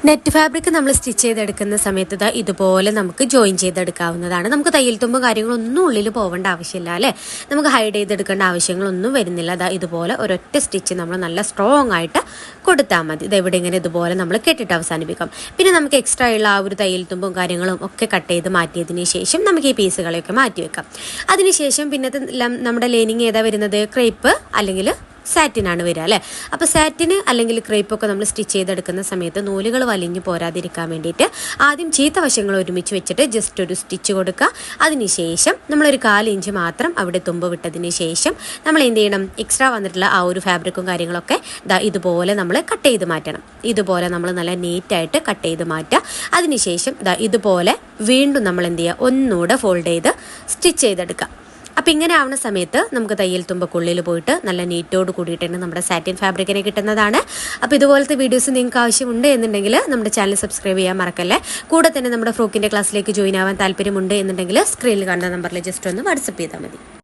Net fabric നമ്മൾ stitch ചെയ്തെടുക്കുന്ന സമയത്ത് ഇതുപോലെ നമുക്ക് ജോയിൻ ചെയ്തെടുക്കാവുന്നതാണ്. നമുക്ക് തയ്യൽ തുമ്പും കാര്യങ്ങളൊന്നും ഉള്ളിൽ പോകേണ്ട ആവശ്യമില്ല അല്ലേ. നമുക്ക് ഹൈഡ് ചെയ്തെടുക്കേണ്ട ആവശ്യങ്ങളൊന്നും വരുന്നില്ല. ഇതുപോലെ ഒരൊറ്റ സ്റ്റിച്ച് നമ്മൾ നല്ല സ്ട്രോങ് ആയിട്ട് കൊടുത്താൽ മതി. ഇതെവിടെ ഇങ്ങനെ ഇതുപോലെ നമ്മൾ കെട്ടിട്ട് അവസാനിപ്പിക്കാം. പിന്നെ നമുക്ക് എക്സ്ട്രാ ഉള്ള ആ ഒരു തയ്യൽ തുമ്പും കാര്യങ്ങളും ഒക്കെ കട്ട് ചെയ്ത് മാറ്റിയതിന് ശേഷം നമുക്ക് ഈ പീസുകളെയൊക്കെ മാറ്റി വെക്കാം. അതിനുശേഷം പിന്നത്തെ നമ്മുടെ ലൈനിങ് ഏതാ വരുന്നത്? ക്രേപ്പ് അല്ലെങ്കിൽ സാറ്റിനാണ് വരിക അല്ലേ. അപ്പോൾ സാറ്റിന് അല്ലെങ്കിൽ ക്രേപ്പൊക്കെ നമ്മൾ സ്റ്റിച്ച് ചെയ്തെടുക്കുന്ന സമയത്ത് നൂലുകൾ വലിഞ്ഞു പോരാതിരിക്കാൻ വേണ്ടിയിട്ട് ആദ്യം ചീത്ത വശങ്ങൾ ഒരുമിച്ച് വെച്ചിട്ട് ജസ്റ്റ് ഒരു സ്റ്റിച്ച് കൊടുക്കുക. അതിനുശേഷം നമ്മളൊരു 1/4 ഇഞ്ച് മാത്രം അവിടെ തുമ്പ് വിട്ടതിന് ശേഷം നമ്മൾ എന്ത് ചെയ്യണം? എക്സ്ട്രാ വന്നിട്ടുള്ള ആ ഒരു ഫാബ്രിക്കും കാര്യങ്ങളൊക്കെ ഇതുപോലെ നമ്മൾ കട്ട് ചെയ്ത് മാറ്റണം. ഇതുപോലെ നമ്മൾ നല്ല നീറ്റായിട്ട് കട്ട് ചെയ്ത് മാറ്റുക. അതിനുശേഷം ഇതുപോലെ വീണ്ടും നമ്മൾ എന്ത് ചെയ്യുക? ഒന്നുകൂടെ ഫോൾഡ് ചെയ്ത് സ്റ്റിച്ച് ചെയ്തെടുക്കുക. അപ്പോൾ ഇങ്ങനെ ആവുന്ന സമയത്ത് നമുക്ക് തയ്യൽ തുമ്പക്കുള്ളിൽ പോയിട്ട് നല്ല നീറ്റോട് കൂടിയിട്ട് തന്നെ നമ്മുടെ സാറ്റിൻ ഫാബ്രിക്കിനെ കിട്ടുന്നതാണ്. അപ്പോൾ ഇതുപോലത്തെ വീഡിയോസ് നിങ്ങൾക്ക് ആവശ്യമുണ്ട് എന്നുണ്ടെങ്കിൽ നമ്മുടെ ചാനൽ സബ്സ്ക്രൈബ് ചെയ്യാൻ മറക്കല്ലേ. കൂടെ തന്നെ നമ്മുടെ ഫ്രോക്കിൻ്റെ ക്ലാസ്സിലേക്ക് ജോയിൻ ആവാൻ താല്പര്യമുണ്ട് എന്നുണ്ടെങ്കിൽ സ്ക്രീനിൽ കാണുന്ന നമ്പറിൽ ജസ്റ്റ് ഒന്ന് വാട്സപ്പ് ചെയ്താൽ മതി.